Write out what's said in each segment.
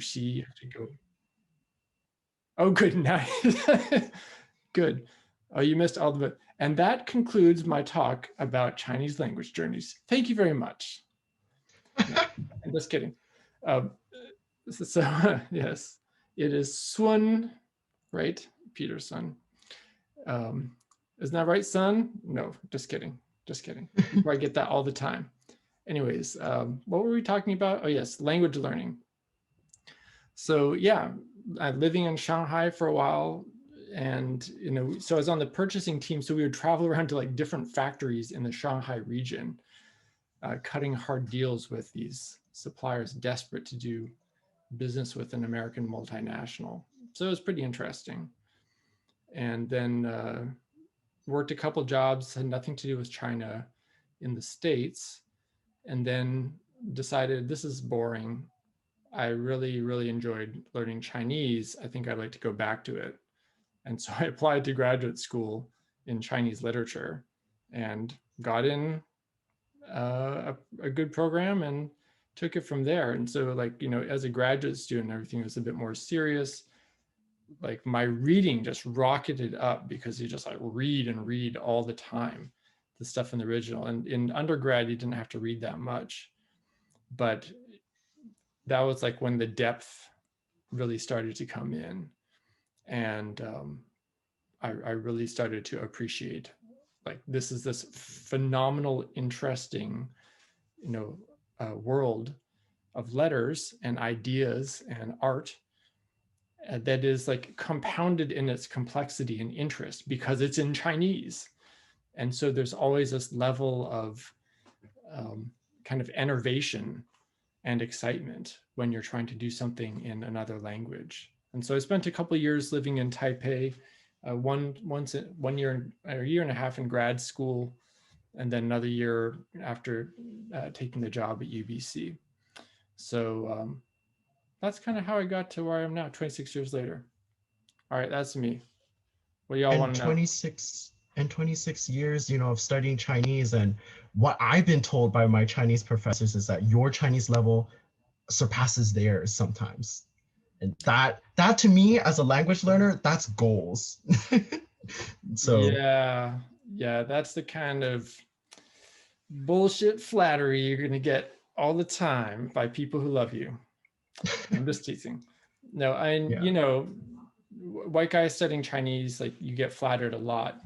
Xi to go. Oh, good night. Good. Oh, you missed all of it. And that concludes my talk about Chinese language journeys. Thank you very much. No, I'm just kidding. So yes, it is Sun, right? Peterson. Isn't that right, son? No, just kidding. Just kidding. I get that all the time. Anyways, what were we talking about? Oh yes, language learning. So yeah, I'm living in Shanghai for a while, and so I was on the purchasing team. So we would travel around to like different factories in the Shanghai region, cutting hard deals with these suppliers desperate to do business with an American multinational. So it was pretty interesting. And then worked a couple jobs, had nothing to do with China in the States, and then decided this is boring. I really, really enjoyed learning Chinese. I think I'd like to go back to it. And so I applied to graduate school in Chinese literature and got in a good program and took it from there. And so like, as a graduate student, everything was a bit more serious. Like my reading just rocketed up because you just like read and read all the time, the stuff in the original. And in undergrad, you didn't have to read that much, but that was like when the depth really started to come in. And I really started to appreciate, like, this is this phenomenal, interesting, world of letters and ideas and art that is like compounded in its complexity and interest because it's in Chinese. And so there's always this level of kind of enervation and excitement when you're trying to do something in another language. And so I spent a couple of years living in Taipei, one year, a year and a half in grad school, and then another year after taking the job at UBC. So that's kind of how I got to where I am now, 26 years later. All right, that's me. What do y'all want to know? 26 years, of studying Chinese, and what I've been told by my Chinese professors is that your Chinese level surpasses theirs sometimes. And that to me as a language learner, that's goals. So yeah, that's the kind of bullshit flattery you're going to get all the time by people who love you. I'm just teasing. No, white guys studying Chinese, like, you get flattered a lot.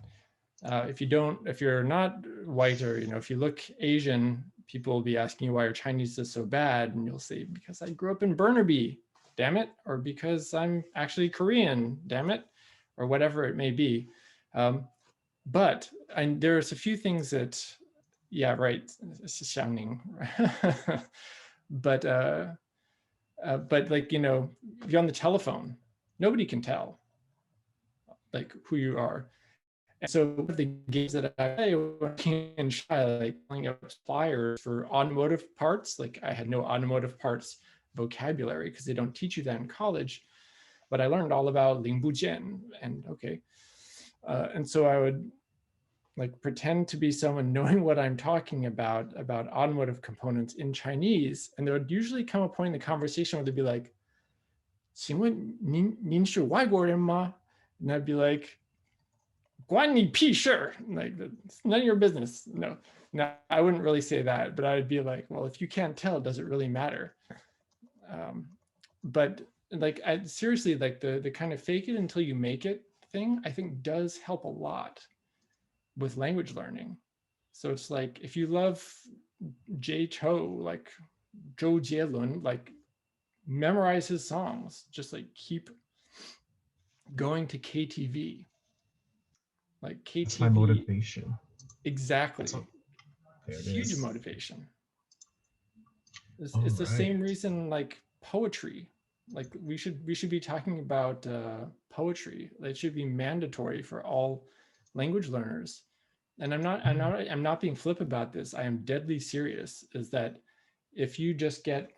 If you're not white, or if you look Asian, people will be asking you why your Chinese is so bad, and you'll say, because I grew up in Burnaby, damn it, or because I'm actually Korean, damn it, or whatever it may be. But there's a few things that, yeah, right, it's sounding, but like, if you're on the telephone, nobody can tell like who you are. And so the games that I play working in Shy, like pulling up flyers for automotive parts, like I had no automotive parts vocabulary because they don't teach you that in college, but I learned all about Ling Bu Jian, and okay. And so I would like pretend to be someone knowing what I'm talking about automotive components in Chinese. And there would usually come a point in the conversation where they'd be like, 请问您是外国人吗? And I'd be like, 关你屁事, like, it's none of your business. No, I wouldn't really say that, but I'd be like, well, if you can't tell, does it really matter? But like, seriously, like the kind of fake it until you make it thing, I think does help a lot with language learning. So it's like, if you love Jay Cho, like Zhou Jielun, like memorize his songs, just like keep going to KTV. Like KTV. That's my motivation. Exactly. Huge motivation. It's the right. same reason like poetry. Like we should be talking about poetry. It should be mandatory for all language learners. And I'm not being flip about this. I am deadly serious. Is that if you just get,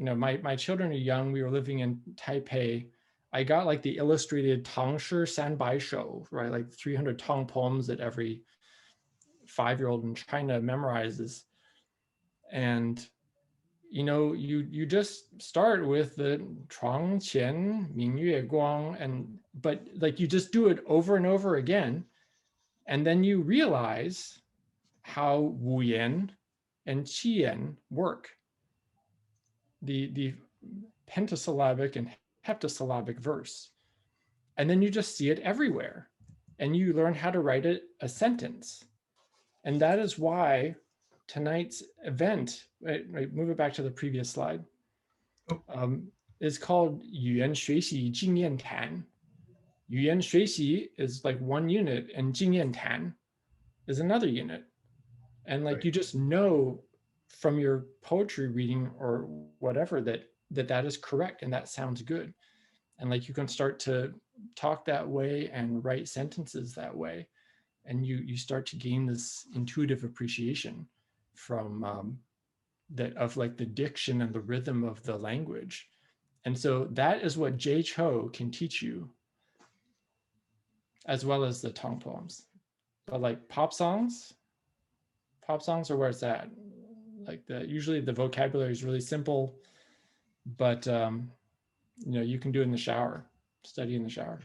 my children are young. We were living in Taipei. I got like the illustrated Tang Shi Sanbai Shou, right? Like 300 Tang poems that every 5-year-old in China memorizes. And you just start with the 床前明月光, but like you just do it over and over again, and then you realize how 五言 and 七言 work. The pentasyllabic and heptasyllabic verse. And then you just see it everywhere. And you learn how to write a sentence. And that is why tonight's event, right, move it back to the previous slide, is called 语言学习经验谈. 语言学习 is like one unit, and 经验谈 is another unit. And like you just know from your poetry reading or whatever that is correct and that sounds good. And like you can start to talk that way and write sentences that way. And you start to gain this intuitive appreciation from that of like the diction and the rhythm of the language. And so that is what Jay Cho can teach you, as well as the Tong poems. But like pop songs are where it's at. Like usually the vocabulary is really simple, but you can do it in the shower, study in the shower.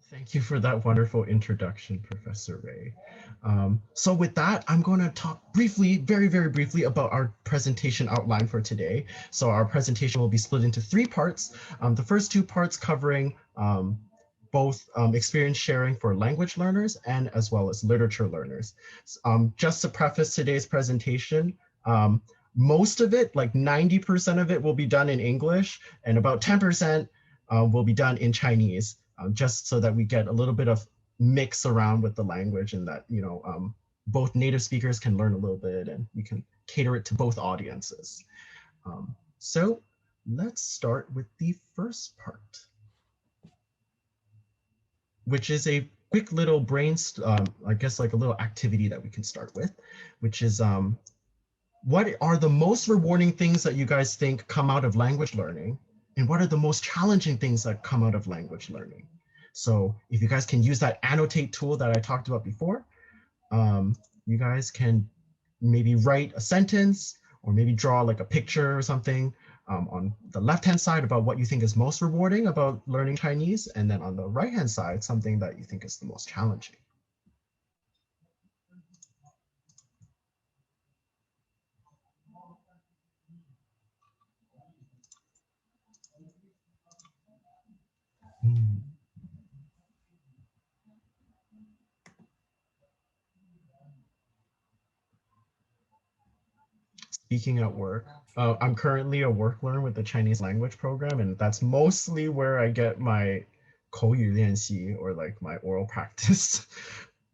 Thank you for that wonderful introduction, Professor Ray. So with that, I'm going to talk briefly, very, very briefly about our presentation outline for today. So our presentation will be split into 3 parts. The first 2 parts covering both experience sharing for language learners and as well as literature learners. Just to preface today's presentation, most of it, like 90% of it, will be done in English, and about 10% will be done in Chinese, just so that we get a little bit of mix around with the language, and that both native speakers can learn a little bit, and we can cater it to both audiences. So let's start with the first part, which is a quick little I guess like a little activity that we can start with, which is what are the most rewarding things that you guys think come out of language learning? And what are the most challenging things that come out of language learning? So if you guys can use that annotate tool that I talked about before, you guys can maybe write a sentence or maybe draw like a picture or something on the left-hand side about what you think is most rewarding about learning Chinese, and then on the right-hand side, something that you think is the most challenging. Speaking at work, I'm currently a work learner with the Chinese language program, and that's mostly where I get my 口语练习 or like my oral practice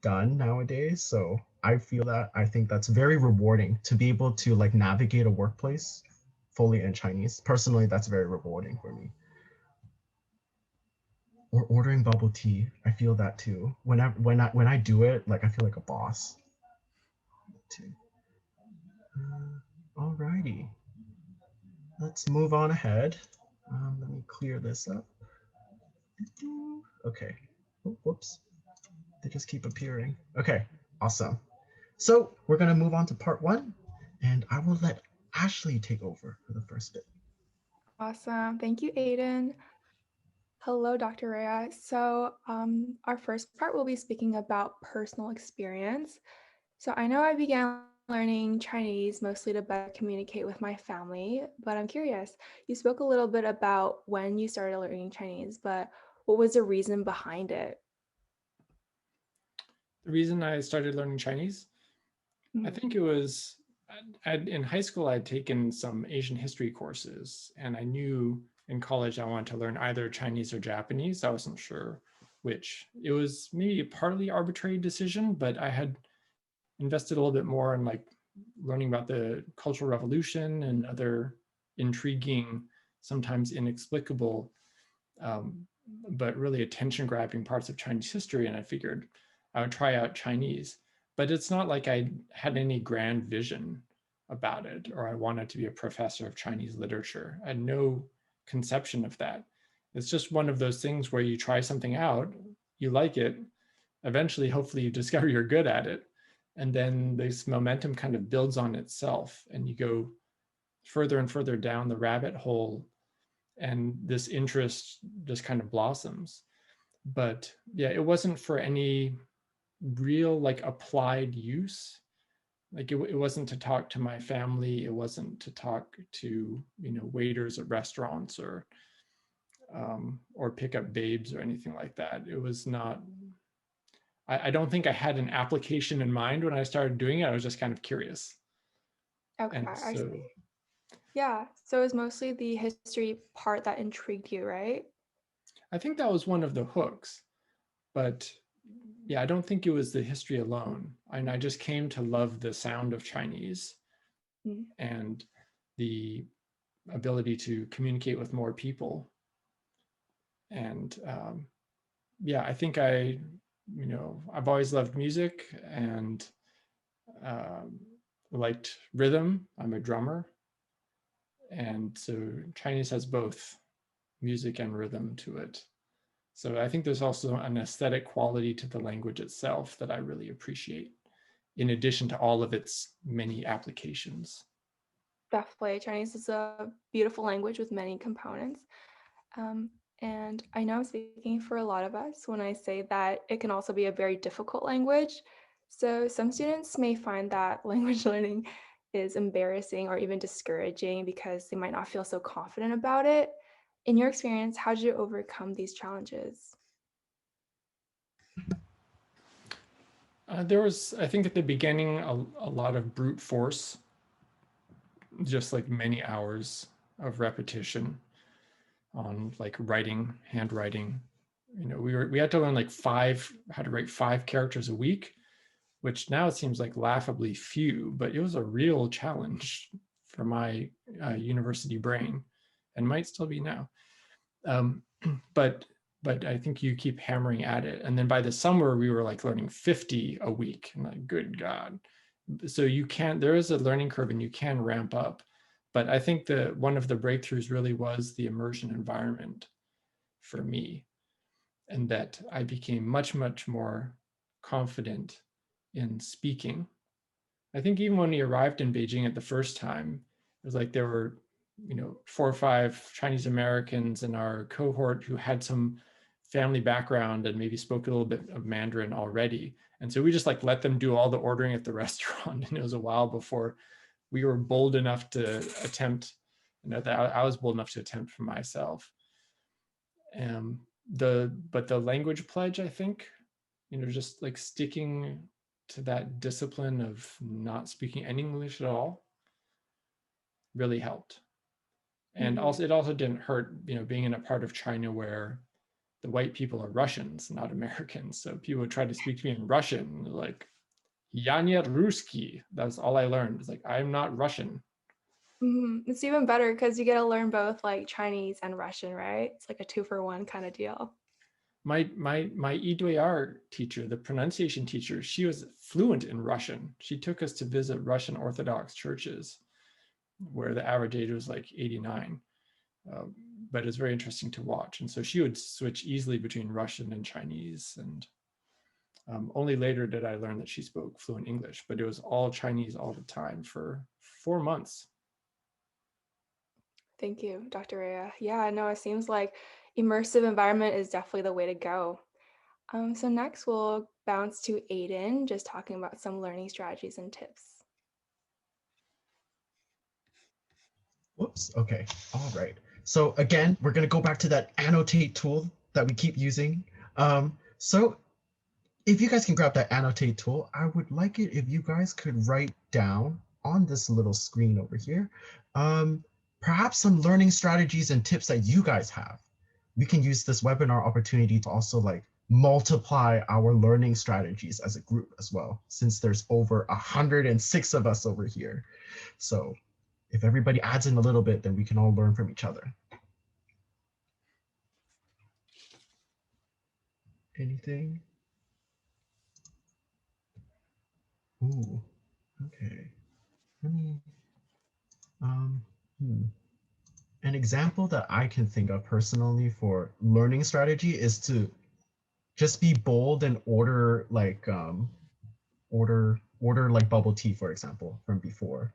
done nowadays. So I think that's very rewarding to be able to like navigate a workplace fully in Chinese. Personally, that's very rewarding for me. Or ordering bubble tea, I feel that too. When I do it, like I feel like a boss. Alrighty, let's move on ahead. Let me clear this up. Okay. Oh, whoops. They just keep appearing. Okay, awesome. So we're going to move on to part 1, and I will let Ashley take over for the first bit. Awesome. Thank you, Aiden. Hello, Dr. Rhea. So our first part will be speaking about personal experience. So I know I began learning Chinese mostly to better communicate with my family, but I'm curious, you spoke a little bit about when you started learning Chinese, but what was the reason behind it? The reason I started learning Chinese, I think it was in high school, I'd taken some Asian history courses, and I knew in college I wanted to learn either Chinese or Japanese. I wasn't sure which. It was maybe a partly arbitrary decision, but I had invested a little bit more in like learning about the Cultural Revolution and other intriguing, sometimes inexplicable, but really attention-grabbing parts of Chinese history. And I figured I would try out Chinese. But it's not like I had any grand vision about it, or I wanted to be a professor of Chinese literature. I had no conception of that. It's just one of those things where you try something out, you like it, eventually, hopefully you discover you're good at it. And then this momentum kind of builds on itself, and you go further and further down the rabbit hole, and this interest just kind of blossoms. But yeah, it wasn't for any real like applied use. Like it wasn't to talk to my family. It wasn't to talk to, waiters at restaurants or pick up babes or anything like that. It was not, I don't think I had an application in mind when I started doing it. I was just kind of curious. Okay, And I so, see. Yeah, so it was mostly the history part that intrigued you, right? I think that was one of the hooks, but yeah, I don't think it was the history alone. And I just came to love the sound of Chinese Mm. and the ability to communicate with more people. And yeah, I think I've always loved music and um, liked rhythm. I'm a drummer. And so Chinese has both music and rhythm to it. So I think there's also an aesthetic quality to the language itself that I really appreciate, in addition to all of its many applications. Definitely, Chinese is a beautiful language with many components. Um, and I know I'm speaking for a lot of us when I say that it can also be a very difficult language. So some students may find that language learning is embarrassing or even discouraging because they might not feel so confident about it. In your experience, how did you overcome these challenges? There was, I think at the beginning, a lot of brute force, just like many hours of repetition on like writing, handwriting. We had to learn like how to write 5 characters a week, which now seems like laughably few, but it was a real challenge for my university brain, and might still be now. Um, but I think you keep hammering at it, and then by the summer we were like learning 50 a week, and like, good God. So there is a learning curve, and you can ramp up. But I think that one of the breakthroughs really was the immersion environment for me, and that I became much, much more confident in speaking. I think even when we arrived in Beijing at the first time, it was like there were, 4 or 5 Chinese Americans in our cohort who had some family background and maybe spoke a little bit of Mandarin already. And so we just like let them do all the ordering at the restaurant. And it was a while before we were bold enough to attempt, that I was bold enough to attempt for myself. But the language pledge, I think, just like sticking to that discipline of not speaking any English at all really helped. And also, it also didn't hurt, being in a part of China where the white people are Russians, not Americans. So people would try to speak to me in Russian, like, "Я не русский." That's all I learned. It's like, I'm not Russian. It's even better because you get to learn both like Chinese and Russian, right? It's like a 2-for-1 kind of deal. My EWR teacher, the pronunciation teacher, she was fluent in Russian. She took us to visit Russian Orthodox churches where the average age was like 89. But it's very interesting to watch. And so she would switch easily between Russian and Chinese. And only later did I learn that she spoke fluent English, but it was all Chinese all the time for 4 months. Thank you, Dr. Rhea. Yeah, no, it seems like immersive environment is definitely the way to go. So next we'll bounce to Aiden, just talking about some learning strategies and tips. Whoops. Okay. All right. So again, we're going to go back to that annotate tool that we keep using. So if you guys can grab that annotate tool, I would like it if you guys could write down on this little screen over here, perhaps some learning strategies and tips that you guys have. We can use this webinar opportunity to also like multiply our learning strategies as a group as well, since there's over 106 of us over here. So if everybody adds in a little bit, then we can all learn from each other. Anything? Ooh, okay. Let me, An example that I can think of personally for learning strategy is to just be bold and order like order like bubble tea, for example, from before.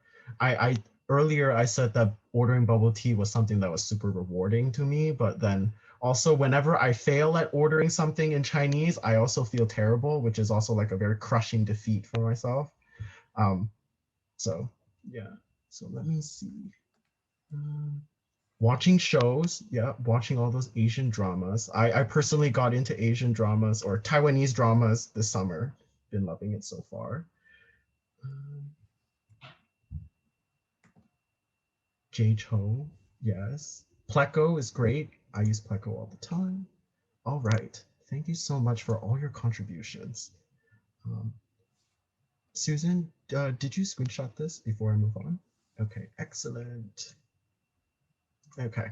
earlier I said that ordering bubble tea was something that was super rewarding to me, but then also whenever I fail at ordering something in Chinese, I also feel terrible, which is also like a very crushing defeat for myself. Um, so yeah, so let me see. Um, Watching shows, yeah, watching all those Asian dramas. I personally got into Asian dramas or Taiwanese dramas this summer. Been loving it so far. Um, J-Cho, yes. Pleco is great. I use Pleco all the time. All right. Thank you so much for all your contributions. Um, Susan, did you screenshot this before I move on? Okay, excellent. Okay.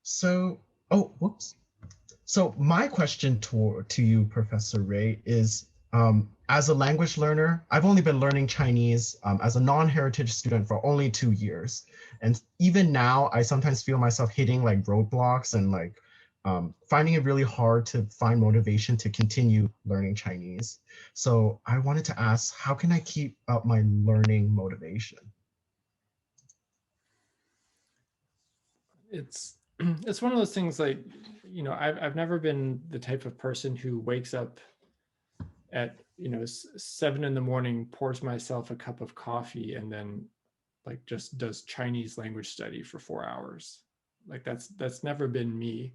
So, oh, whoops. So my question to you, Professor Ray, is as a language learner, I've only been learning Chinese as a non-heritage student for only 2 years. And even now, I sometimes feel myself hitting like roadblocks and like finding it really hard to find motivation to continue learning Chinese. So I wanted to ask, how can I keep up my learning motivation? It's it's one of those things like, I've never been the type of person who wakes up at 7 in the morning, pours myself a cup of coffee, and then like just does Chinese language study for 4 hours. Like that's never been me.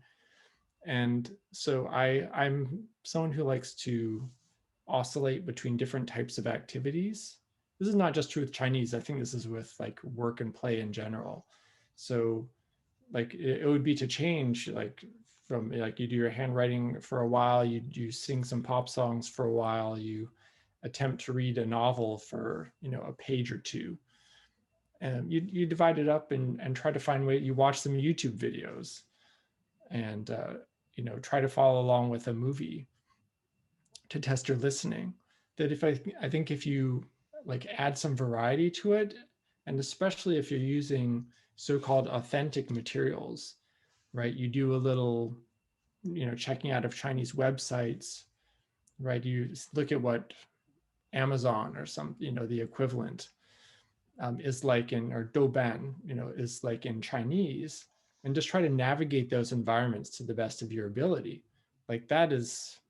And so I'm someone who likes to oscillate between different types of activities. This is not just true with Chinese. I think this is with like work and play in general. So like it would be to change like from like you do your handwriting for a while, you sing some pop songs for a while, you attempt to read a novel for a page or two, and you divide it up and try to find way. You watch some YouTube videos and try to follow along with a movie to test your listening. That if I think if you like add some variety to it, and especially if you're using so-called authentic materials, right? You do a little, checking out of Chinese websites, right? You look at what Amazon or some, the equivalent is like in, or Douban, is like in Chinese, and just try to navigate those environments to the best of your ability. Like that is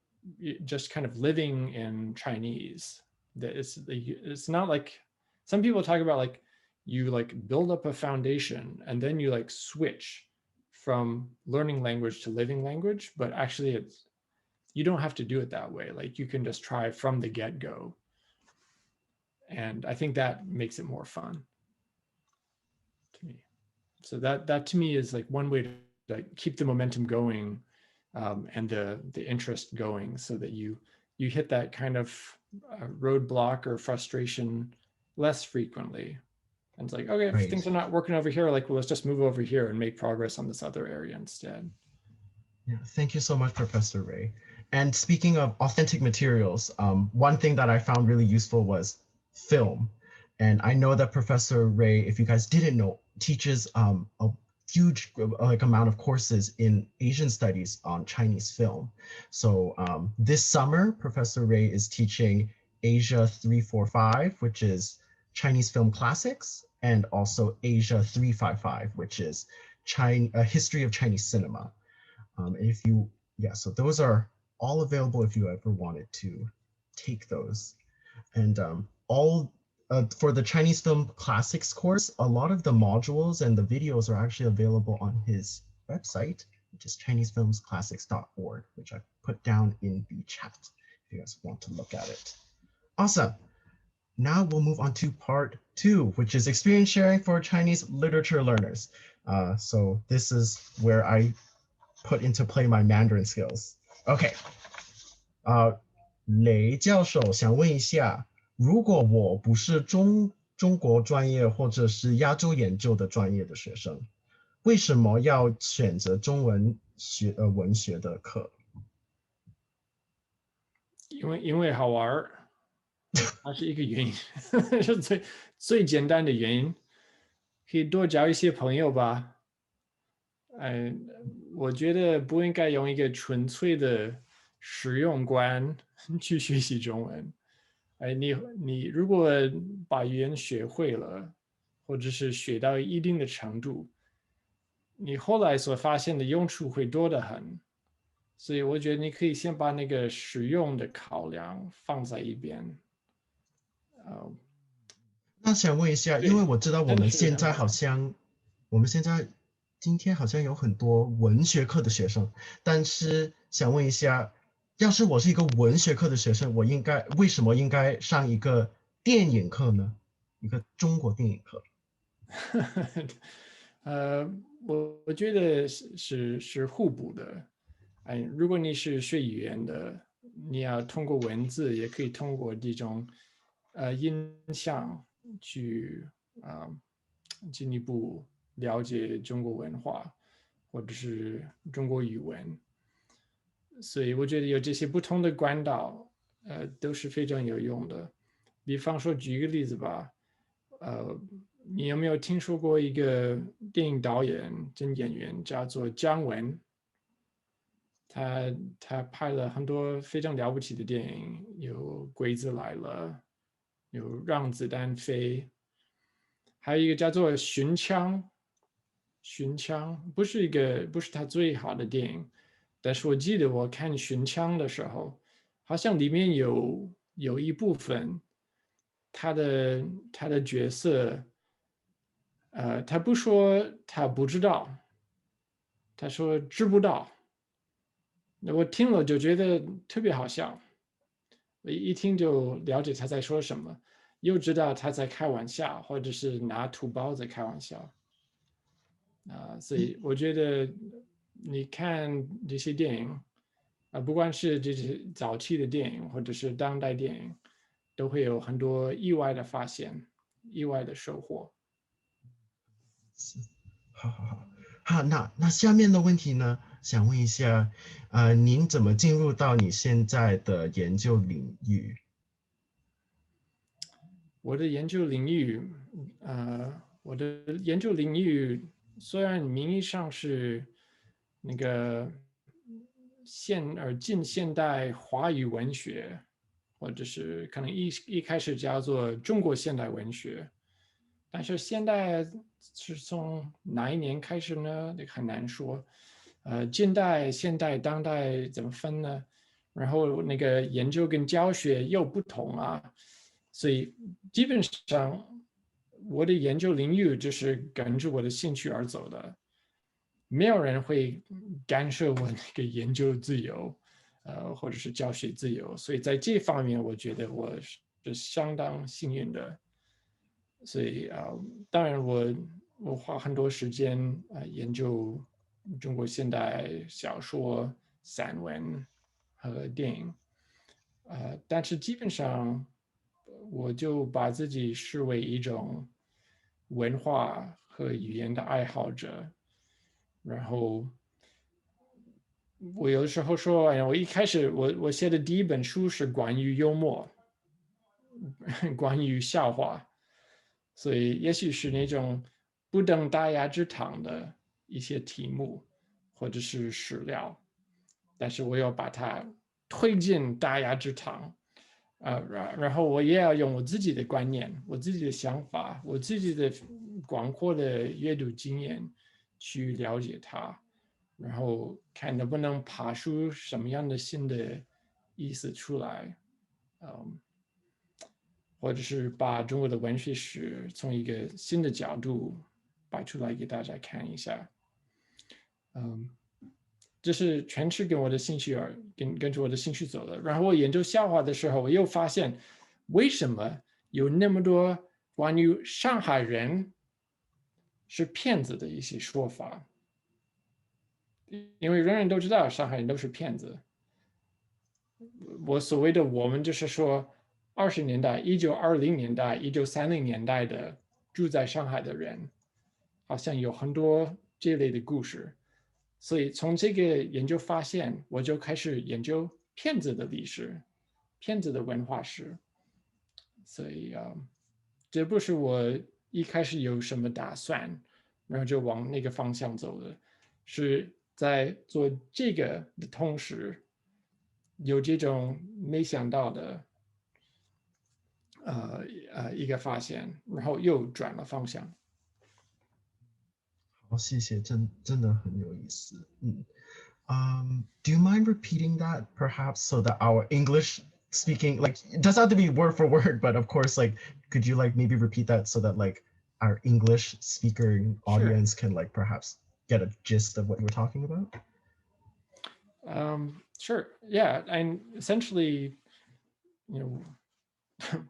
just kind of living in Chinese. That it's not like some people talk about like you like build up a foundation and then you like switch from learning language to living language, but actually you don't have to do it that way. Like you can just try from the get-go. And I think that makes it more fun to me. So that to me is like one way to like keep the momentum going, and the interest going, so that you hit that kind of roadblock or frustration less frequently. And it's like, okay, if Right. things are not working over here, like, well, let's just move over here and make progress on this other area instead. Yeah, thank you so much, Professor Ray. And speaking of authentic materials, one thing that I found really useful was film. And I know that Professor Ray, if you guys didn't know, teaches a huge like amount of courses in Asian studies on Chinese film. So this summer, Professor Ray is teaching Asia 345, which is Chinese film classics, and also Asia 355, which is China, history of Chinese cinema. And if you, yeah, so those are all available if you ever wanted to take those. And all for the Chinese Film Classics course, a lot of the modules and the videos are actually available on his website, which is ChineseFilmsClassics.org, which I put down in the chat if you guys want to look at it. Awesome. Now we'll move on to part 2, which is experience sharing for Chinese literature learners. So this is where I put into play my Mandarin skills. Okay. 雷教授想问一下，如果我不是中国专业或者是亚洲研究的专业的学生，为什么要选择中文文学的课？因为好玩，它是一个原因，是最简单的原因，可以多交一些朋友吧。我觉得不应该用一个纯粹的实用观去学习中文。你如果把语言学会了，或者是学到一定的程度，你后来所发现的用处会多得很。所以我觉得你可以先把那个实用的考量放在一边。那想问一下，因为对，我知道真的是这样子想。我们现在今天好像有很多文学课的学生，但是想问一下，要是我是一个文学课的学生，为什么应该上一个电影课呢？一个中国电影课？呃，我觉得是互补的。如果你是学语言的，你要通过文字，也可以通过这种音像去啊、进一步了解中国文化或者是中国语文。所以我觉得有这些不同的管道，都是非常有用的。比方说，举一个例子吧，呃，你有没有听说过一个电影导演跟演员叫做姜文？他拍了很多非常了不起的电影，有《鬼子来了》，有《让子弹飞》，还有一个叫做《寻枪》。寻枪不是他最好的电影，但是我记得我看《寻枪》的时候，好像里面有一部分他的他的角色，他不说他不知道，他说知不道。我听了就觉得特别好笑，我一听就了解他在说什么，又知道他在开玩笑，或者是拿土包在开玩笑。所以我觉得你看这些电影不管是这些早期的电影或者是当代电影，都会有很多意外的发现、意外的收获。是，好好好，好，那下面的问题呢，想问一下，您怎么进入到你现在的研究领域？我的研究领域，我的研究领域虽然名义上是那个近现代华语文学，或者是可能一开始叫做中国现代文学，但是现代是从哪一年开始呢？那很难说。近代、现代、当代怎么分呢？然后那个研究跟教学又不同啊，所以基本上我的研究领域就是跟着我的兴趣而走的，没有人会干涉我那个研究自由，或者是教学自由，所以在这方面，我觉得我是相当幸运的。所以当然我花很多时间研究中国现代小说、散文和电影，但是基本上我就把自己视为一种文化和语言的爱好者，然后我有的时候说，哎呀，我一开始我写的第一本书是关于幽默，关于笑话，所以也许是那种不等大雅之堂的一些题目或者是史料，但是我要把它推进大雅之堂，然后我也要用我自己的观念、我自己的想法、我自己的广阔的阅读经验去了解它，然后看能不能爬出什么样的新的意思出来，嗯，或者是把中国的文学史从一个新的角度摆出来给大家看一下，嗯，这是全是跟我的兴趣跟着我的兴趣走的。然后我研究笑话的时候，我又发现为什么有那么多关于上海人是骗子的一些说法，因为人人都知道上海人都是骗子。我所谓的我们就是说20年代、1920年代、1930年代的住在上海的人，好像有很多这类的故事。所以从这个研究发现，我就开始研究骗子的历史、骗子的文化史。所以这不是我一开始有什么打算，然后就往那个方向走的，是在做这个的同时，有这种没想到的一个发现，然后又转了方向。好，谢谢，真的很有意思。Do you mind repeating that perhaps so that our English speaking, like, it doesn't have to be word for word, but of course, like, could you like maybe repeat that so that like our English speaker Sure. audience can like perhaps get a gist of what you were talking about? Sure. Yeah. And essentially, you know,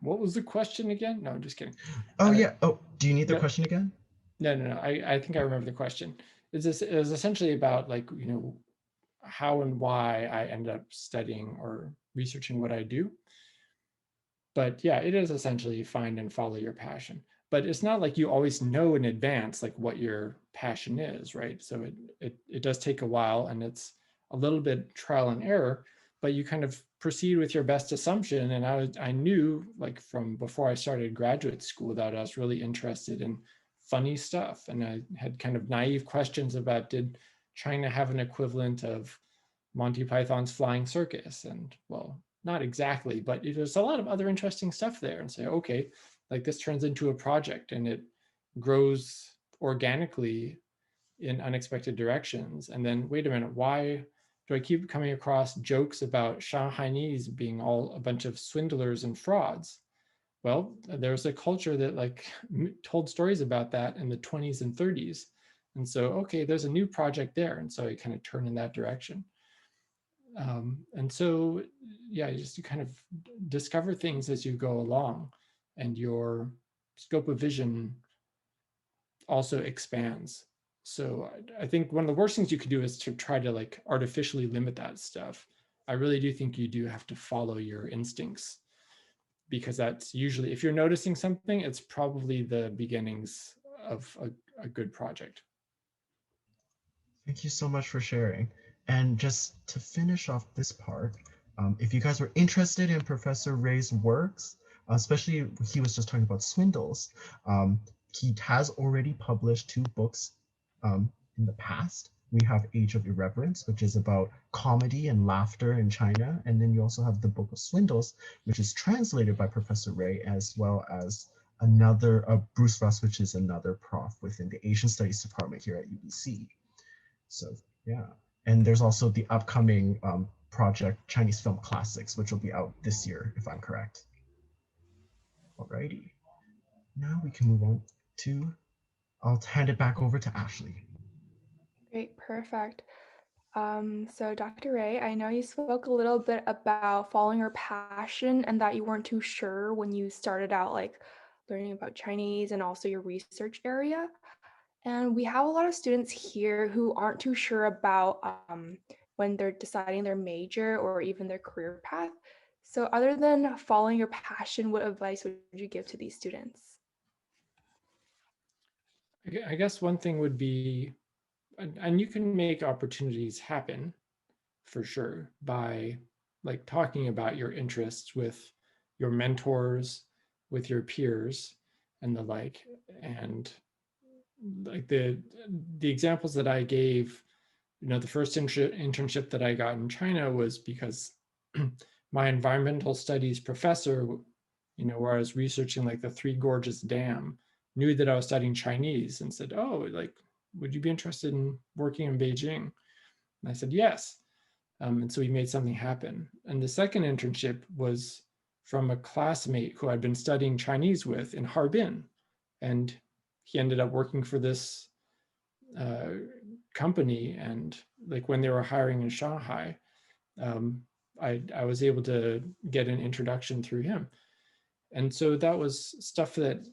what was the question again? No, I'm just kidding. Oh yeah. Oh, do you need the No, question again? no. I think I remember the question. It was essentially about like, how and why I end up studying or researching what I do. But yeah, it is essentially find and follow your passion. But it's not like you always know in advance like what your passion is, right? So it does take a while, and it's a little bit trial and error, but you kind of proceed with your best assumption. And I knew like from before I started graduate school that I was really interested in funny stuff, and I had kind of naive questions about, did China have an equivalent of Monty Python's Flying Circus? And well, not exactly, but there's a lot of other interesting stuff there. And say, okay, like this turns into a project and it grows organically in unexpected directions. And then wait a minute, why do I keep coming across jokes about Shanghainese being all a bunch of swindlers and frauds? Well, there's a culture that like told stories about that in the 20s and 30s. And so, okay, there's a new project there. And so I kind of turn in that direction. And so, yeah, you kind of discover things as you go along, and your scope of vision also expands. So I think one of the worst things you could do is to try to like artificially limit that stuff. I really do think you do have to follow your instincts, because that's usually, if you're noticing something, it's probably the beginnings of a good project. Thank you so much for sharing. And just to finish off this part, if you guys were interested in Professor Ray's works, especially he was just talking about swindles, he has already published 2 books in the past. We have Age of Irreverence, which is about comedy and laughter in China. And then you also have the Book of Swindles, which is translated by Professor Ray, as well as another, Bruce Russ, which is another prof within the Asian Studies department here at UBC. So yeah, and there's also the upcoming project Chinese Film Classics, which will be out this year, if I'm correct. Alrighty, now we can move on to, I'll hand it back over to Ashley. Great, perfect. So Dr. Ray, I know you spoke a little bit about following your passion and that you weren't too sure when you started out like learning about Chinese and also your research area. And we have a lot of students here who aren't too sure about when they're deciding their major or even their career path. So other than following your passion, what advice would you give to these students? I guess one thing would be, and you can make opportunities happen for sure by like talking about your interests with your mentors, with your peers, and the like. And like the examples that I gave, the first internship that I got in China was because my environmental studies professor, where I was researching like the Three Gorges Dam, knew that I was studying Chinese and said, "Oh, like, would you be interested in working in Beijing?" And I said, "Yes." And so we made something happen. And the second internship was from a classmate who I'd been studying Chinese with in Harbin. And he ended up working for this company. And like when they were hiring in Shanghai, I was able to get an introduction through him. And so that was stuff that,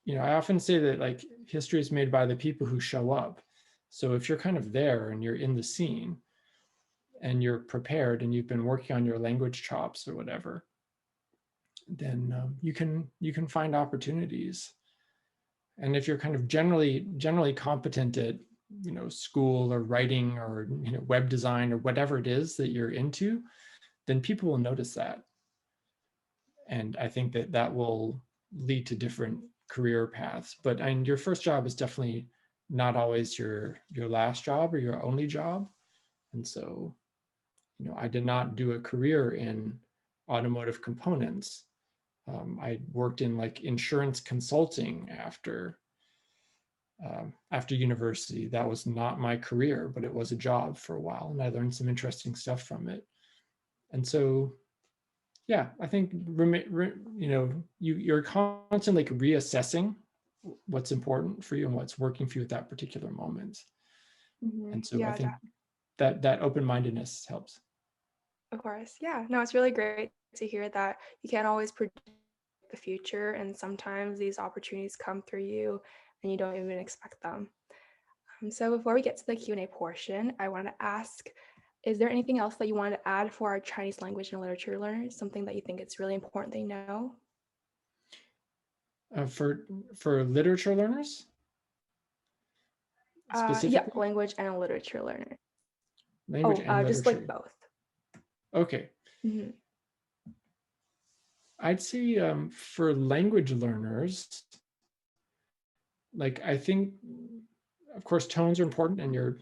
I often say that like history is made by the people who show up. So if you're kind of there and you're in the scene, and you're prepared and you've been working on your language chops or whatever, then you can find opportunities. And if you're kind of generally competent at school or writing or web design or whatever it is that you're into, then people will notice that. And I think that will lead to different career paths. But your first job is definitely not always your last job or your only job. And so I did not do a career in automotive components, I worked in like insurance consulting after university. That was not my career, but it was a job for a while, and I learned some interesting stuff from it. And so, yeah, I think you're constantly like reassessing what's important for you and what's working for you at that particular moment. And so I Yeah, think that open-mindedness helps. of course. Yeah, no, it's really great to hear that you can't always predict the future, and sometimes these opportunities come through you and you don't even expect them. So before we get to the Q&A portion, I want to ask, is there anything else that you wanted to add for our Chinese language and literature learners, something that you think it's really important they know? For literature learners Yeah, specifically? language and literature learner. Language and Just like literature. both. Okay. I'd say for language learners, like I think, of course, tones are important, and your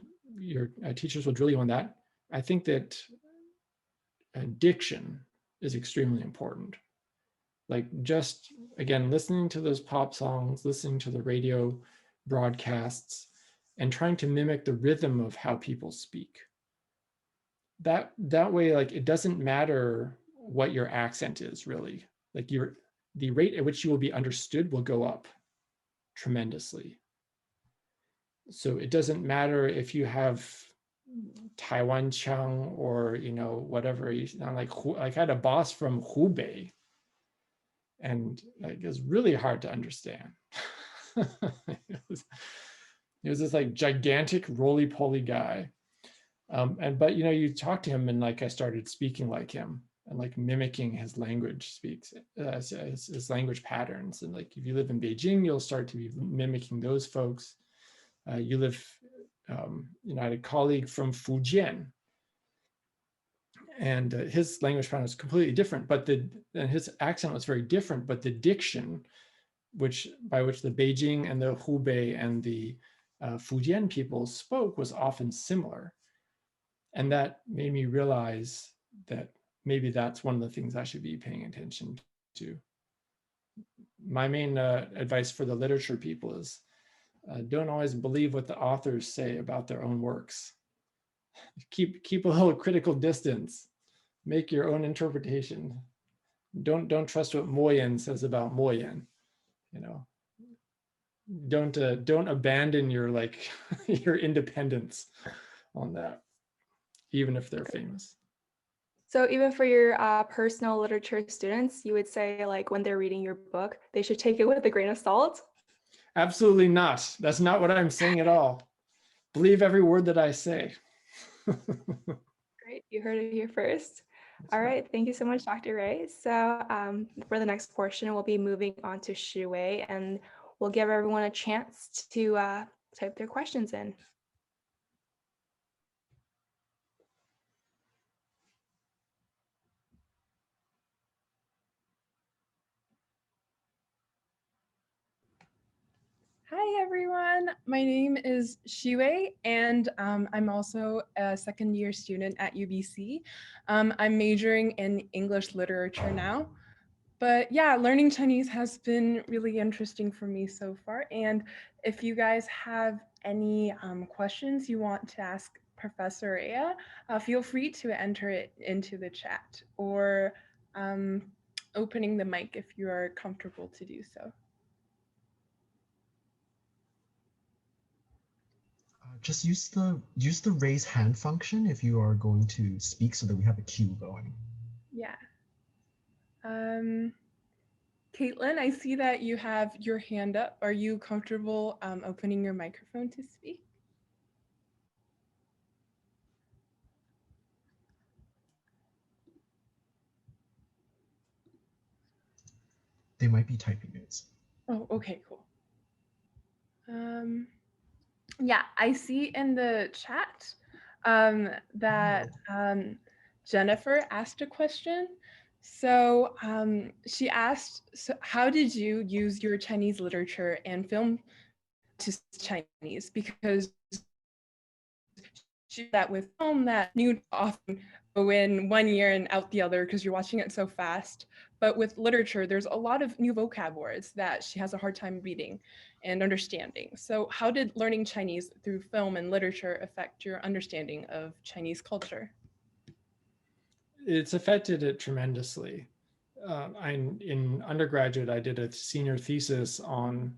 teachers will drill you on that. I think that diction is extremely important. Like just again, listening to those pop songs, listening to the radio broadcasts, and trying to mimic the rhythm of how people speak. That way, like it doesn't matter what your accent is really. Like the rate at which you will be understood will go up tremendously. So it doesn't matter if you have Taiwan Chang or whatever. I'm like I had a boss from Hubei, and like it's really hard to understand. It was this like gigantic roly-poly guy. But you talk to him, and like I started speaking like him and like mimicking his language his language patterns. And like if you live in Beijing, you'll start to be mimicking those folks. I had a colleague from Fujian, and his language pattern was completely different, and his accent was very different, but the diction by which the Beijing and the Hubei and the Fujian people spoke was often similar. And that made me realize that maybe that's one of the things I should be paying attention to. My main advice for the literature people is don't always believe what the authors say about their own works. Keep a little critical distance. Make your own interpretation. Don't trust what Moyen says about Moyen. Don't abandon your your independence on that, even if they're famous. So even for your personal literature students, you would say like when they're reading your book, they should take it with a grain of salt? Absolutely not. That's not what I'm saying at all. Believe every word that I say. Great, you heard it here first. All right, thank you so much, Dr. Ray. So for the next portion, we'll be moving on to Shui, and we'll give everyone a chance to type their questions in. Hi everyone, my name is Shiwei, and I'm also a second year student at UBC. I'm majoring in English literature now. But yeah, learning Chinese has been really interesting for me so far. And if you guys have any questions you want to ask Professor Aya, feel free to enter it into the chat or opening the mic if you are comfortable to do so. Just use the raise hand function if you are going to speak, so that we have a queue going. Yeah. Caitlin, I see that you have your hand up. Are you comfortable opening your microphone to speak? They might be typing it. Oh, okay, cool. Yeah, I see in the chat that Jennifer asked a question. So she asked, so how did you use your Chinese literature and film to Chinese? Because she that with film that you often go in one year and out the other because you're watching it so fast. But with literature, there's a lot of new vocab words that she has a hard time reading and understanding. So how did learning Chinese through film and literature affect your understanding of Chinese culture? It's affected it tremendously. In undergraduate, I did a senior thesis on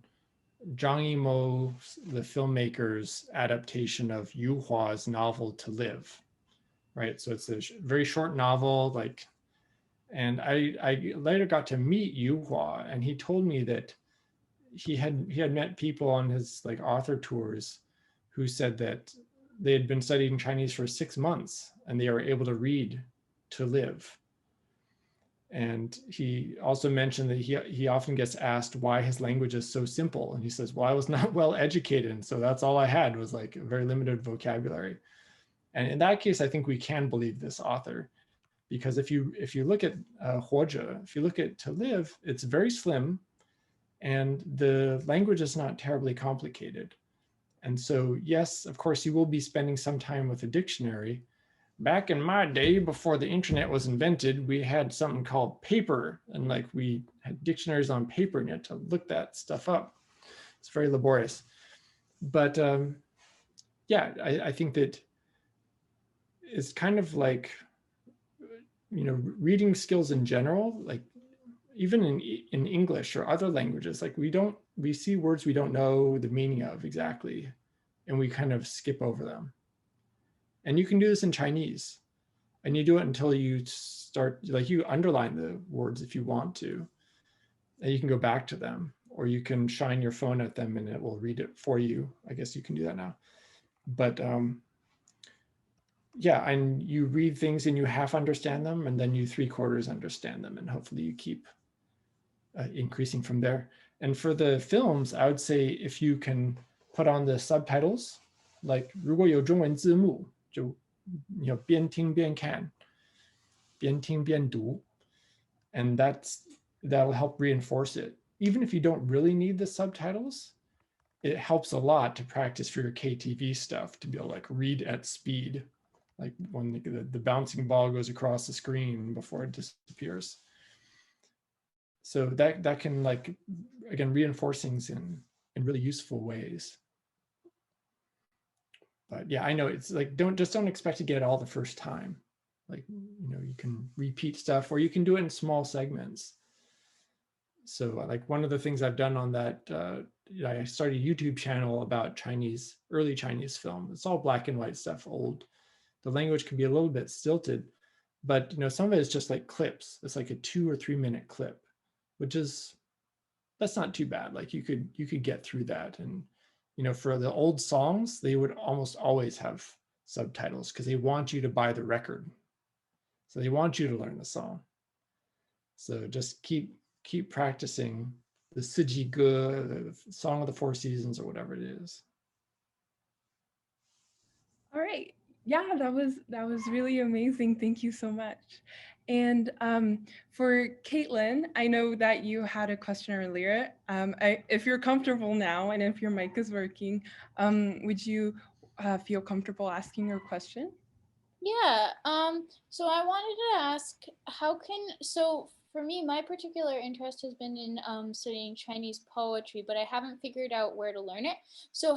Zhang Yimou, the filmmaker's adaptation of Yu Hua's novel To Live, right? So it's a very short novel, like, and I later got to meet Yu Hua, and he told me that he had met people on his like author tours who said that they had been studying Chinese for 6 months and they were able to read To Live. And he also mentioned that he often gets asked why his language is so simple. And he says, well, I was not well educated. And so that's all I had was like a very limited vocabulary. And in that case, I think we can believe this author, because if you look at Huozhe, if you look at To Live, it's very slim and the language is not terribly complicated. And so, yes, of course, you will be spending some time with a dictionary. Back in my day, before the internet was invented, we had something called paper, and like we had dictionaries on paper and you had to look that stuff up. It's very laborious. But yeah, I think that it's kind of like, reading skills in general, like even in English or other languages, like we see words we don't know the meaning of exactly, and we kind of skip over them. And you can do this in Chinese, and you do it until you start, like you underline the words if you want to, and you can go back to them, or you can shine your phone at them and it will read it for you. I guess you can do that now. But yeah, and you read things and you half understand them, and then you 3/4 understand them, and hopefully you keep increasing from there. And for the films, I would say if you can put on the subtitles, like 如果有中文字幕，就边听边看，边听边读, and that'll help reinforce it. Even if you don't really need the subtitles, it helps a lot to practice for your KTV stuff, to be able to like read at speed, like when the bouncing ball goes across the screen before it disappears. So that can, like, again, reinforce things in really useful ways. But yeah, I know it's like, don't expect to get it all the first time. Like, you can repeat stuff, or you can do it in small segments. So like one of the things I've done on that, I started a YouTube channel about early Chinese film. It's all black and white stuff, old. The language can be a little bit stilted, but some of it is just like clips. It's like a 2 or 3 minute clip, that's not too bad. Like you could get through that. And for the old songs, they would almost always have subtitles because they want you to buy the record. So they want you to learn the song. So just keep practicing the Siji Ge, the Song of the Four Seasons, or whatever it is. All right. Yeah, that was really amazing. Thank you so much. And for Caitlin, I know that you had a question earlier. If you're comfortable now, and if your mic is working, would you feel comfortable asking your question? Yeah, so I wanted to ask, so for me, my particular interest has been in studying Chinese poetry, but I haven't figured out where to learn it. So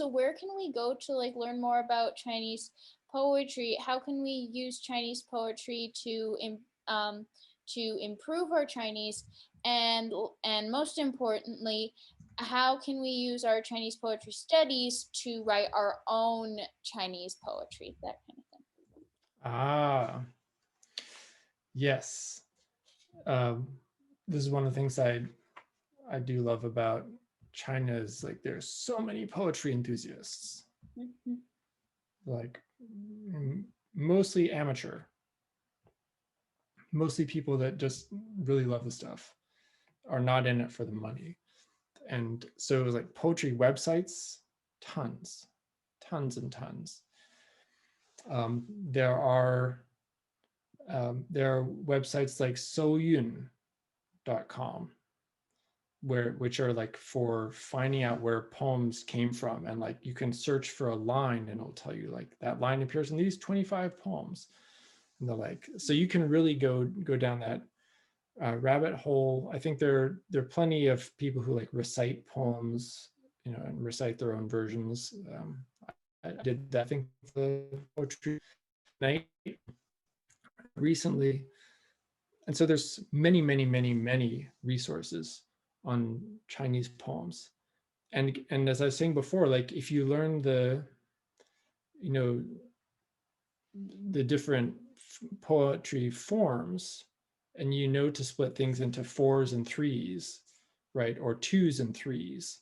where can we go to like learn more about Chinese poetry? How can we use Chinese poetry to improve our Chinese? And most importantly, how can we use our Chinese poetry studies to write our own Chinese poetry, that kind of thing? Ah, yes. This is one of the things I do love about China is like there's so many poetry enthusiasts, like mostly amateur, mostly people that just really love the stuff, are not in it for the money. And so it was like poetry websites, tons and tons. There are websites like souyun.com, which are like for finding out where poems came from, and like you can search for a line and it'll tell you like that line appears in these 25 poems, and they're like, so you can really go down that rabbit hole. I think there are plenty of people who like recite poems, and recite their own versions. I did that. I think the poetry night recently, and so there's many, many, many, many resources on Chinese poems. And as I was saying before, like if you learn the different poetry forms, and to split things into 4s and 3s, right, or 2s and 3s,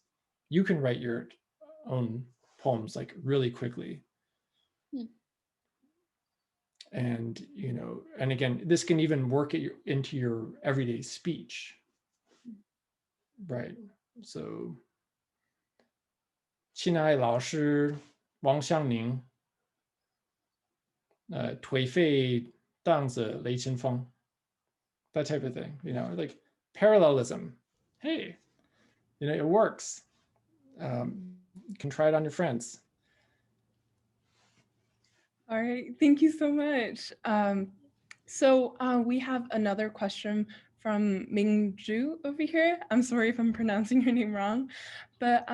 you can write your own poems like really quickly. And and again, this can even work into your everyday speech, right? So 亲爱老师王香宁颓废荡子雷清风 that type of thing, like parallelism. Hey, it works. You can try it on your friends. All right, thank you so much. So we have another question from Mingju over here. I'm sorry if I'm pronouncing your name wrong, but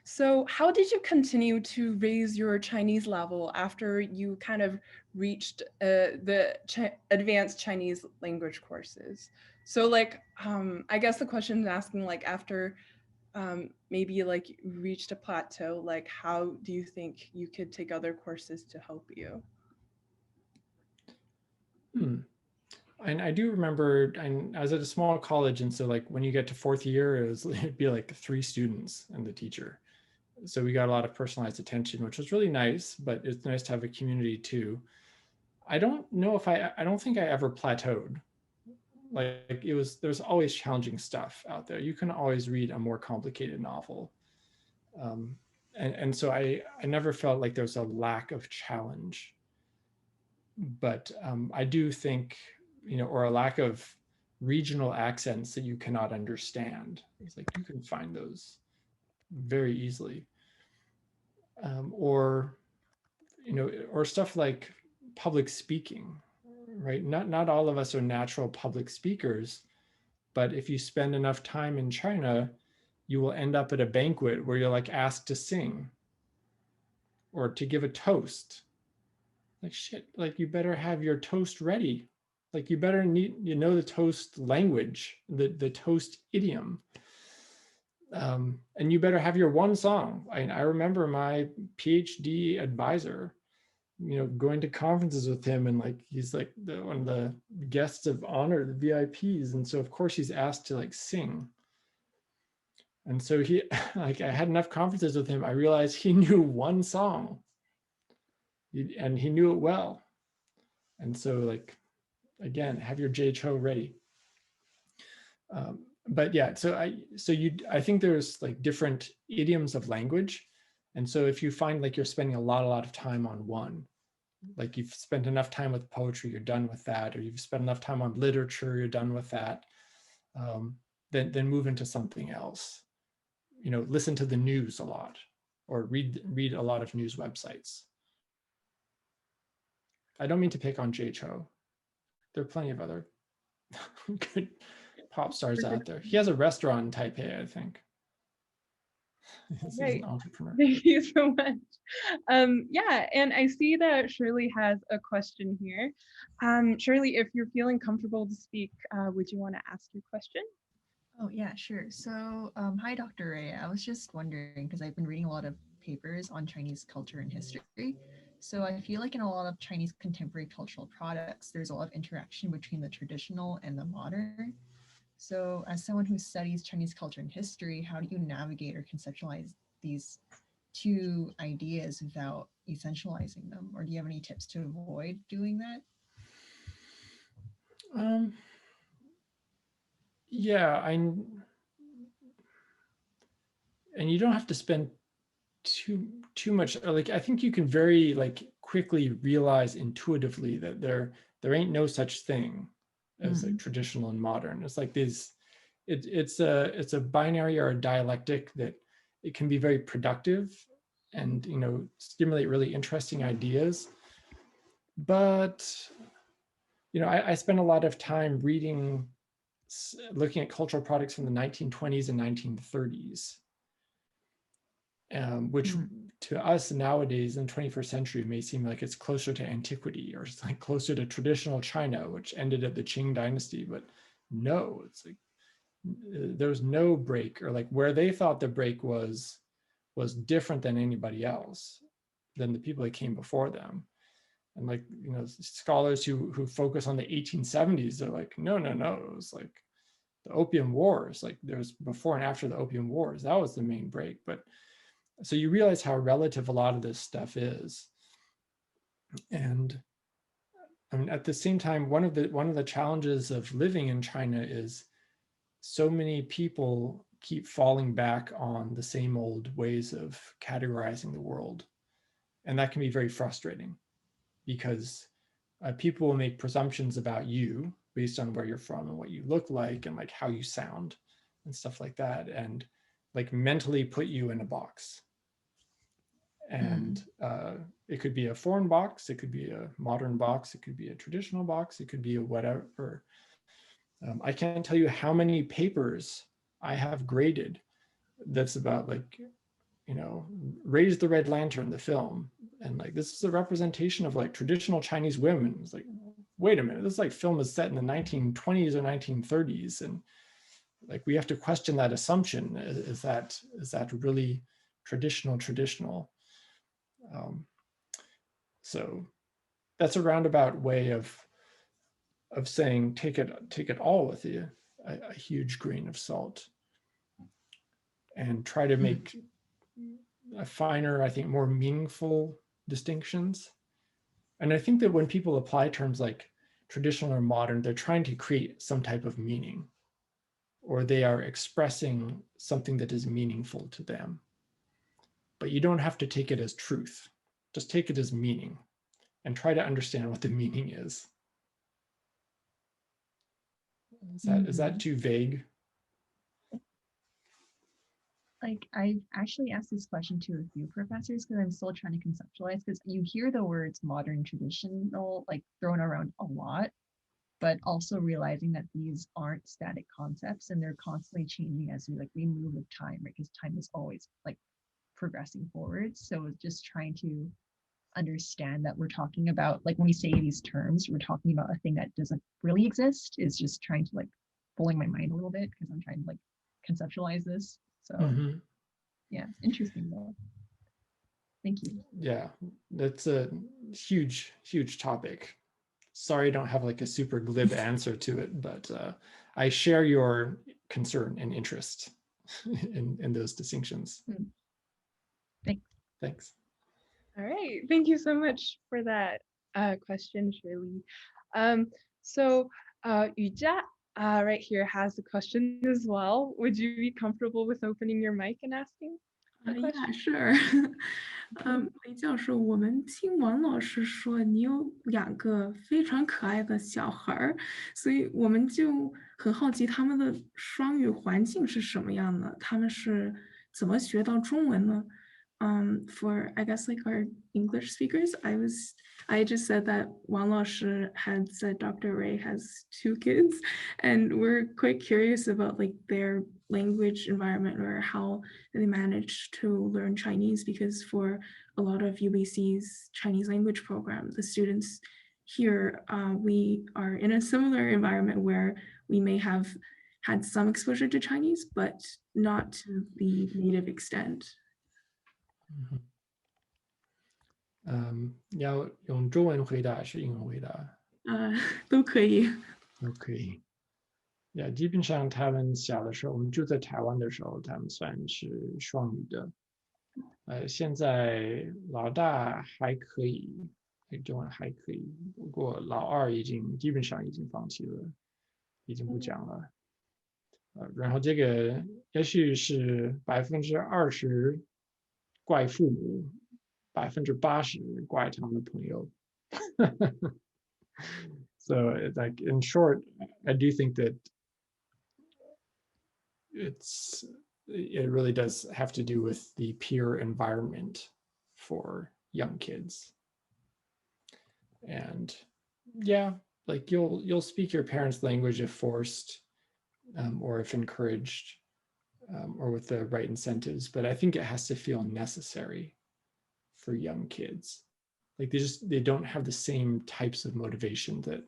so how did you continue to raise your Chinese level after you kind of reached the advanced Chinese language courses? So like, I guess the question is asking like after maybe like reached a plateau, like how do you think you could take other courses to help you? And I do remember, I was at a small college, and so like when you get to 4th year, it'd be like 3 students and the teacher. So we got a lot of personalized attention, which was really nice, but it's nice to have a community too. I don't know if I don't think I ever plateaued. Like there's always challenging stuff out there. You can always read a more complicated novel. And so I never felt like there was a lack of challenge. But I do think, or a lack of regional accents that you cannot understand. It's like you can find those very easily. Or stuff like public speaking, right? Not all of us are natural public speakers, but if you spend enough time in China, you will end up at a banquet where you're like asked to sing or to give a toast. Like shit, like you better have your toast ready. Like you better the toast language, the toast idiom. And you better have your one song. I remember my PhD advisor, going to conferences with him, and like he's like one of the guests of honor, the VIPs, and so of course he's asked to like sing. And so he like I had enough conferences with him, I realized he knew one song, and he knew it well. And so like again, have your JCHO ready. But yeah, so I think there's like different idioms of language. And so if you find like you're spending a lot of time on one, like you've spent enough time with poetry, you're done with that, or you've spent enough time on literature, you're done with that, then move into something else. Listen to the news a lot, or read a lot of news websites. I don't mean to pick on JCHO. There are plenty of other good pop stars out there. He has a restaurant in Taipei, I think. He's an entrepreneur. Thank you so much. Yeah, and I see that Shirley has a question here. Shirley, if you're feeling comfortable to speak, would you want to ask your question? Oh, yeah, sure. So, hi, Dr. Ray. I was just wondering, because I've been reading a lot of papers on Chinese culture and history. So I feel like in a lot of Chinese contemporary cultural products, there's a lot of interaction between the traditional and the modern. So as someone who studies Chinese culture and history, how do you navigate or conceptualize these two ideas without essentializing them? Or do you have any tips to avoid doing that? Yeah, and you don't have to spend too much. Like I think you can very like quickly realize intuitively that there ain't no such thing as like traditional and modern. It's like these, it's a binary or a dialectic that it can be very productive and stimulate really interesting ideas. But I spend a lot of time reading looking at cultural products from the 1920s and 1930s, which to us nowadays in the 21st century may seem like it's closer to antiquity, or it's like closer to traditional China, which ended at the Qing dynasty. But no, it's like there's no break, or like where they thought the break was different than anybody else, than the people that came before them. And like, you know, scholars who focus on the 1870s, they're like, no, it was like the Opium Wars, like there's before and after the Opium Wars, that was the main break. But so you realize how relative a lot of this stuff is. And I mean, at the same time, one of the challenges of living in China is so many people keep falling back on the same old ways of categorizing the world. And that can be very frustrating, because people will make presumptions about you based on where you're from and what you look like and like how you sound and stuff like that, and like mentally put you in a box. And it could be a foreign box, it could be a modern box, it could be a traditional box, it could be a whatever. I can't tell you how many papers I have graded that's about like, you know, Raise the Red Lantern, the film. And like, this is a representation of like traditional Chinese women. It's like, wait a minute, this like film is set in the 1920s or 1930s. And like, we have to question that assumption. Is that really traditional? So that's a roundabout way of saying, take it all with you, a huge grain of salt, and try to make a finer, I think, more meaningful distinctions. And I think that when people apply terms like traditional or modern, they're trying to create some type of meaning, or they are expressing something that is meaningful to them. But you don't have to take it as truth. Just take it as meaning and try to understand what the meaning is. Is that too vague? Like, I've actually asked this question to a few professors because I'm still trying to conceptualize, because you hear the words modern, traditional like thrown around a lot, but also realizing that these aren't static concepts and they're constantly changing as we move with time, right? Because time is always like progressing forward. So just trying to understand that we're talking about, like when we say these terms, we're talking about a thing that doesn't really exist, is just trying to like pulling my mind a little bit because I'm trying to like conceptualize this. So yeah, interesting though. Thank you. Yeah, that's a huge topic. Sorry, I don't have like a super glib answer to it, but I share your concern and interest in those distinctions. Thanks. All right, thank you so much for that question, Shirley. So Yu Jia right here has a question as well. Would you be comfortable with opening your mic and asking a question? Yeah, sure. 韦教授，我们听王老师说你有2个非常可爱的小孩儿，所以我们就很好奇他们的双语环境是什么样的，他们是怎么学到中文呢？For I guess like our English speakers, I just said that Wang Laoshi had said Dr. Ray has 2 kids, and we're quite curious about like their language environment or how they managed to learn Chinese, because for a lot of UBC's Chinese language program, the students here, we are in a similar environment where we may have had some exposure to Chinese, but not to the native extent. 要用中文回答还是英文回答？都可以。都可以。Yeah, 基本上他们小的时候，我们住在台湾的时候，他们算是双语的。现在老大还可以，中文还可以，不过老二基本上已经放弃了，已经不讲了。然后这个也许是20%怪父母，80%怪他们的朋友。So it's like, in short, I do think that it really does have to do with the peer environment for young kids. And yeah, like you'll speak your parents' language if forced, or if encouraged, or with the right incentives. But I think it has to feel necessary for young kids. Like they don't have the same types of motivation that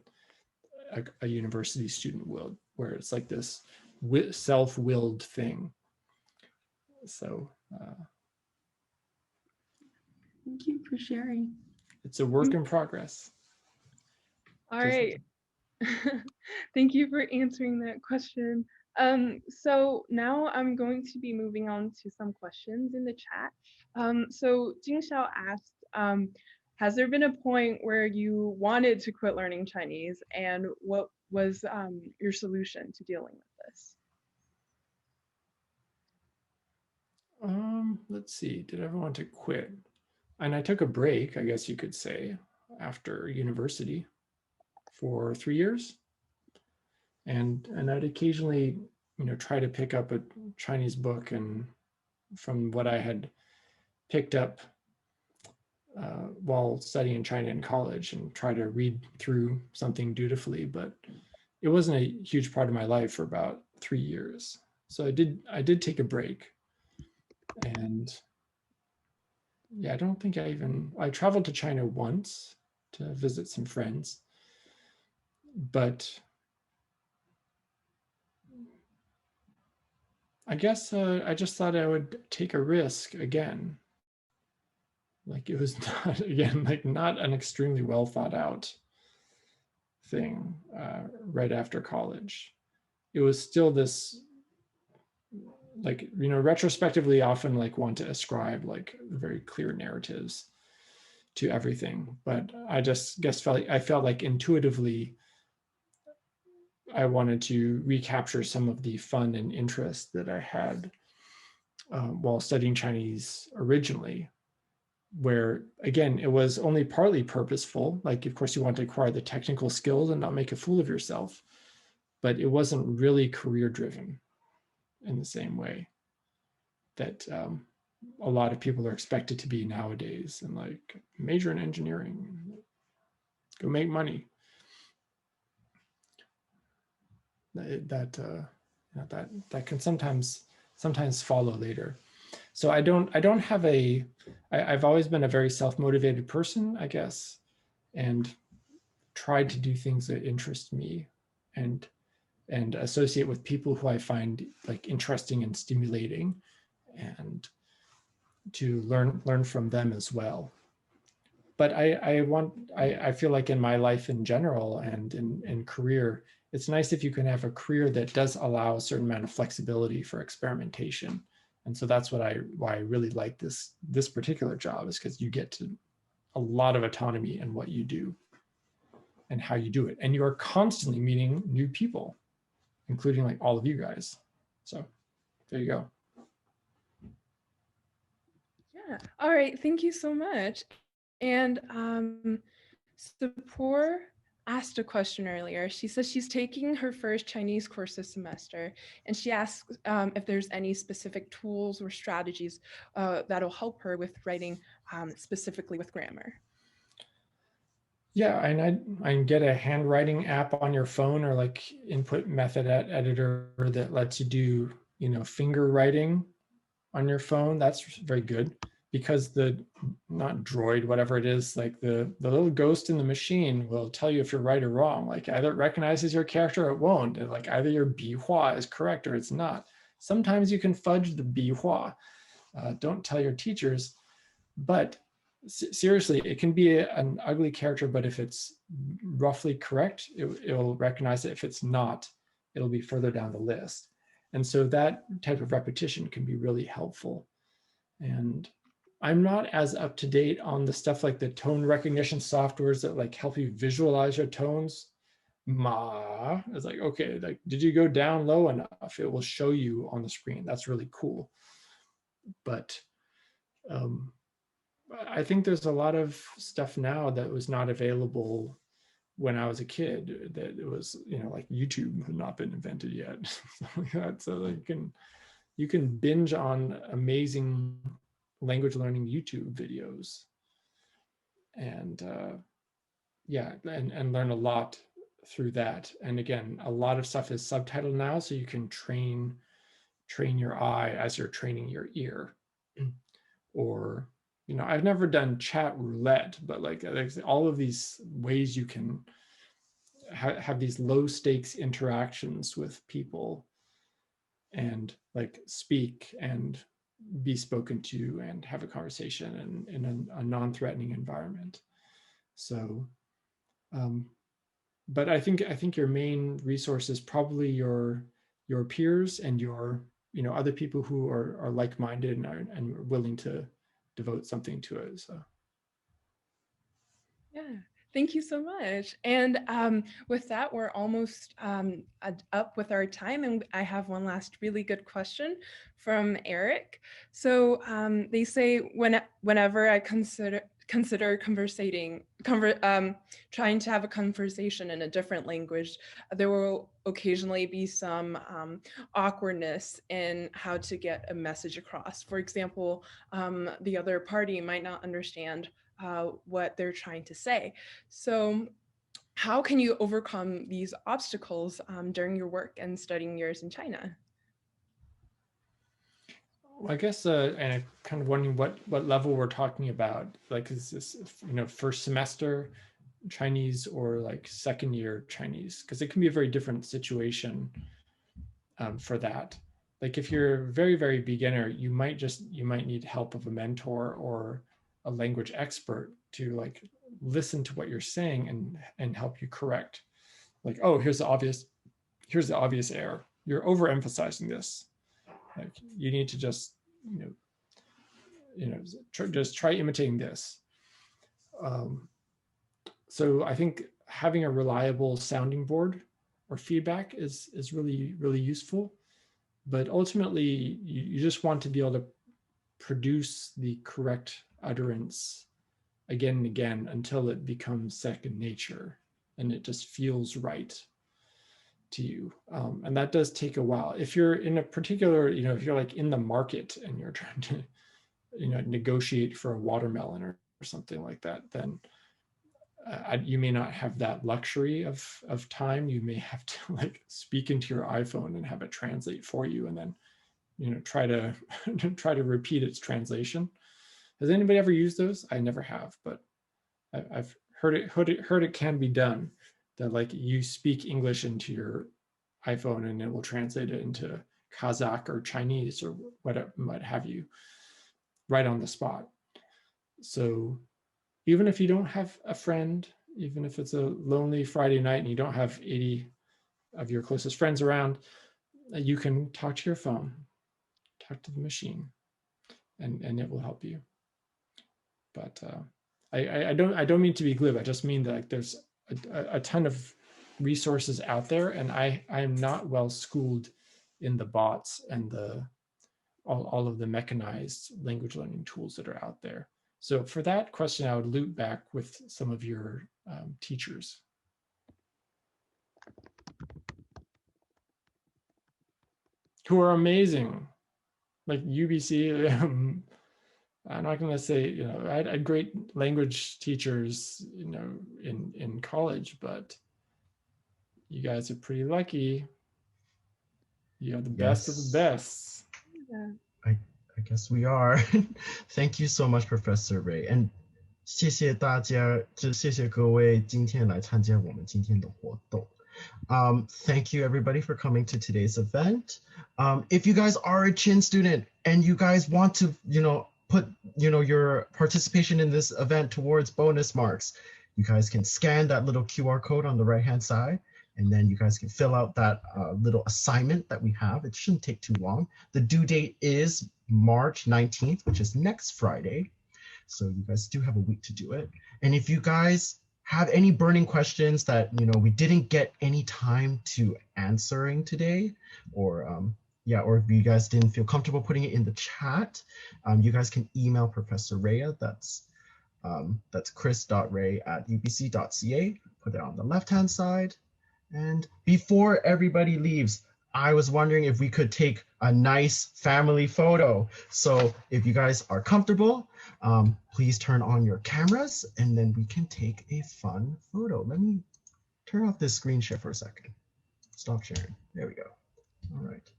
a university student will, where it's like this self-willed thing. So Thank you for sharing. it's a work in progress. All right. Thank you for answering that question. So now I'm going to be moving on to some questions in the chat. So Jing Xiao asked, has there been a point where you wanted to quit learning Chinese, and what was your solution to dealing with this? Let's see, did I ever want to quit? And I took a break, I guess you could say, after university for 3 years. And I'd occasionally, try to pick up a Chinese book, and from what I had picked up while studying China in college, and try to read through something dutifully, but it wasn't a huge part of my life for about 3 years. So I did take a break. And yeah, I don't think I traveled to China once to visit some friends, but I guess I just thought I would take a risk again. Like it was not, again, like not an extremely well thought out thing right after college. It was still this, like, retrospectively often like want to ascribe like very clear narratives to everything. But I just guess I felt like intuitively I wanted to recapture some of the fun and interest that I had while studying Chinese originally, where again, it was only partly purposeful. Like, of course, you want to acquire the technical skills and not make a fool of yourself, but it wasn't really career driven in the same way that a lot of people are expected to be nowadays, and like major in engineering, go make money. That can sometimes follow later. So I don't have I've always been a very self-motivated person, I guess, and tried to do things that interest me and associate with people who I find like interesting and stimulating, and to learn from them as well. But I feel like in my life in general and in career, it's nice if you can have a career that does allow a certain amount of flexibility for experimentation. And so that's why I really like this particular job, is because you get to a lot of autonomy in what you do and how you do it. And you are constantly meeting new people, including like all of you guys. So there you go. Yeah. All right. Thank you so much. And Sapor asked a question earlier. She says she's taking her first Chinese course this semester, and she asks if there's any specific tools or strategies that'll help her with writing specifically with grammar. Yeah, and I can get a handwriting app on your phone, or like input method editor that lets you do, finger writing on your phone. That's very good, because the not droid, whatever it is, like the little ghost in the machine will tell you if you're right or wrong. Like either it recognizes your character or it won't. And like either your bihua is correct or it's not. Sometimes you can fudge the bihua. Don't tell your teachers, but seriously, it can be an ugly character, but if it's roughly correct, it'll recognize it. If it's not, it'll be further down the list. And so that type of repetition can be really helpful. And I'm not as up to date on the stuff like the tone recognition softwares that like help you visualize your tones. Ma, it's like, okay, like, did you go down low enough? It will show you on the screen. That's really cool. But I think there's a lot of stuff now that was not available when I was a kid, that it was, like YouTube had not been invented yet. So you can binge on amazing language learning YouTube videos, and yeah, and learn a lot through that. And again, a lot of stuff is subtitled now, so you can train your eye as you're training your ear. Or, you know, I've never done chat roulette, but like there's all of these ways you can have these low stakes interactions with people and like speak and be spoken to and have a conversation in a non-threatening environment. So, but I think your main resource is probably your peers and your, you know, other people who are like-minded and are willing to devote something to it. So Yeah, thank you so much. And with that, we're almost up with our time, and I have one last really good question from Eric. So they say whenever I consider trying to have a conversation in a different language, there will occasionally be some awkwardness in how to get a message across. For example, the other party might not understand what they're trying to say. So how can you overcome these obstacles during your work and studying years in China? well, I guess, and I'm kind of wondering what level we're talking about. Like, is this, you know, first semester Chinese or like second year Chinese? Because it can be a very different situation for that. Like if you're very, very beginner, you might need help of a mentor or a language expert to like listen to what you're saying and help you correct. Like, oh, here's the obvious error. You're overemphasizing this. Like you need to just, just try imitating this. So I think having a reliable sounding board or feedback is really, really useful. But ultimately, you just want to be able to produce the correct utterance again and again until it becomes second nature and it just feels right to you. And that does take a while. If you're in a particular, if you're like in the market and you're trying to, negotiate for a watermelon or something like that, then you may not have that luxury of time. You may have to like speak into your iPhone and have it translate for you, and then try to repeat its translation. Has anybody ever used those? I never have, but I've heard it can be done. That like you speak English into your iPhone and it will translate it into Kazakh or Chinese or whatever might have you right on the spot. So even if you don't have a friend, even if it's a lonely Friday night and you don't have 80 of your closest friends around, you can talk to your phone, talk to the machine, and it will help you. But I don't mean to be glib. I just mean that like, there's a ton of resources out there, and I am not well schooled in the bots and all of the mechanized language learning tools that are out there. So for that question, I would loop back with some of your teachers. Who are amazing, like UBC. I'm not going to say, I had great language teachers, in college, but you guys are pretty lucky. You have the best of the best. Yeah. I guess we are. Thank you so much, Professor Ray. And 谢谢大家，谢谢各位今天来参加我们今天的活动。Thank you everybody for coming to today's event. If you guys are a Chin student and you guys want to, put, your participation in this event towards bonus marks, you guys can scan that little QR code on the right-hand side, and then you guys can fill out that little assignment that we have. It shouldn't take too long. The due date is March 19th, which is next Friday. So you guys do have a week to do it. And if you guys have any burning questions that, we didn't get any time to answering today, or or if you guys didn't feel comfortable putting it in the chat, you guys can email Professor Rhea. That's chris.ray@ubc.ca. Put it on the left-hand side. And before everybody leaves, I was wondering if we could take a nice family photo. So if you guys are comfortable, please turn on your cameras and then we can take a fun photo. Let me turn off this screen share for a second. Stop sharing. There we go. All right.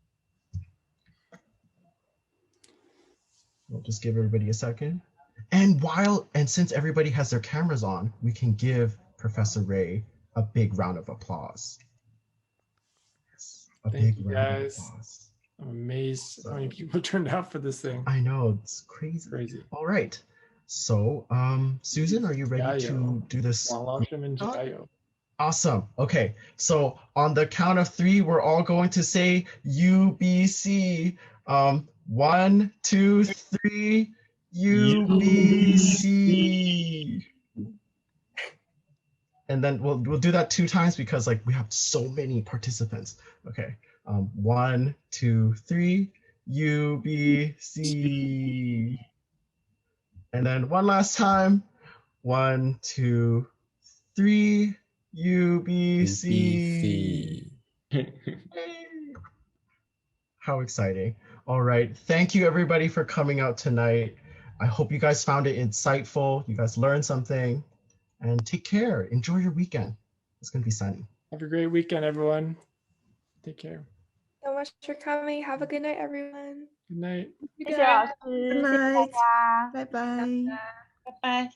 We'll just give everybody a second. And since everybody has their cameras on, we can give Professor Ray a big round of applause. Yes, Thank you, round guys. of applause. I'm amazed how many people turned out for this thing. I know, it's crazy. Crazy. All right. So, Susan, are you ready to do this? Awesome. Okay. So on the count of 3, we're all going to say UBC. 1, 2, 3. UBC. And then we'll do that 2 times because like we have so many participants. Okay. 1, 2, 3. UBC. And then one last time. 1, 2, 3. UBC. How exciting. All right. Thank you everybody for coming out tonight. I hope you guys found it insightful. You guys learned something. And take care. Enjoy your weekend. It's going to be sunny. Have a great weekend, everyone. Take care. So much for coming. Have a good night, everyone. Good night. Good night. Good night. Bye bye. Bye bye.